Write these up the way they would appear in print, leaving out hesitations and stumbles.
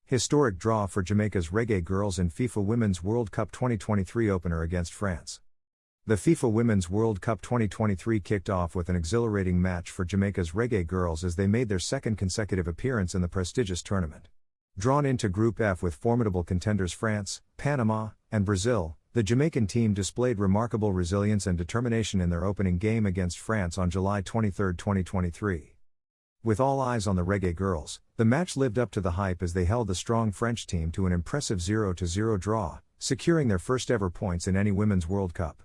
Historic draw for Jamaica's Reggae Girlz in FIFA Women's World Cup 2023 opener against France. The FIFA Women's World Cup 2023 kicked off with an exhilarating match for Jamaica's Reggae Girlz as they made their second consecutive appearance in the prestigious tournament. Drawn into Group F with formidable contenders France, Panama, and Brazil, the Jamaican team displayed remarkable resilience and determination in their opening game against France on July 23, 2023. With all eyes on the Reggae Girlz, the match lived up to the hype as they held the strong French team to an impressive 0-0 draw, securing their first ever points in any Women's World Cup.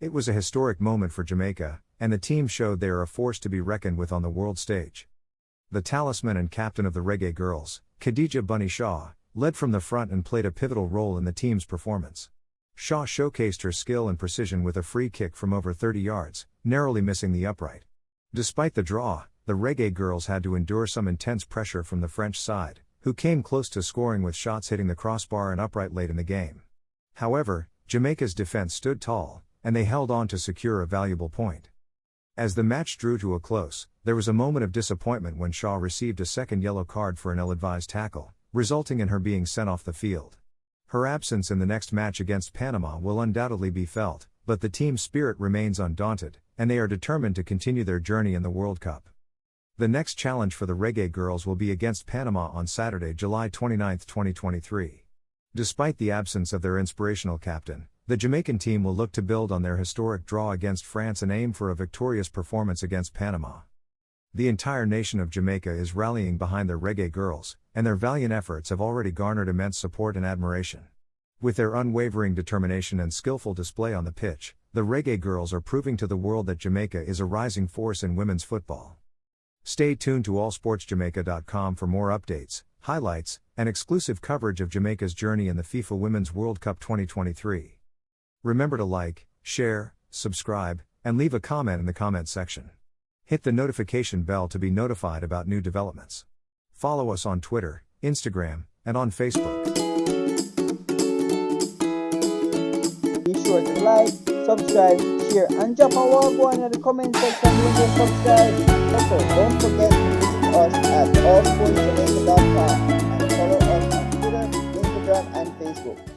It was a historic moment for Jamaica, and the team showed they are a force to be reckoned with on the world stage. The talisman and captain of the Reggae Girlz, Khadijah "Bunny" Shaw, led from the front and played a pivotal role in the team's performance. Shaw showcased her skill and precision with a free kick from over 30 yards, narrowly missing the upright. Despite the draw, the Reggae Girlz had to endure some intense pressure from the French side, who came close to scoring with shots hitting the crossbar and upright late in the game. However, Jamaica's defense stood tall, and they held on to secure a valuable point. As the match drew to a close, there was a moment of disappointment when Shaw received a second yellow card for an ill-advised tackle, resulting in her being sent off the field. Her absence in the next match against Panama will undoubtedly be felt, but the team's spirit remains undaunted, and they are determined to continue their journey in the World Cup. The next challenge for the Reggae Girlz will be against Panama on Saturday, July 29, 2023. Despite the absence of their inspirational captain, the Jamaican team will look to build on their historic draw against France and aim for a victorious performance against Panama. The entire nation of Jamaica is rallying behind their Reggae Girlz, and their valiant efforts have already garnered immense support and admiration. With their unwavering determination and skillful display on the pitch, the Reggae Girlz are proving to the world that Jamaica is a rising force in women's football. Stay tuned to allsportsjamaica.com for more updates, highlights, and exclusive coverage of Jamaica's journey in the FIFA Women's World Cup 2023. Remember to like, share, subscribe, and leave a comment in the comment section. Hit the notification bell to be notified about new developments. Follow us on Twitter, Instagram, and on Facebook. Be sure to like, subscribe, share, and drop a word going in the comment section when you subscribe. Also, don't forget to visit us at allsportsjamaica.com and follow us on Twitter, Instagram, and Facebook.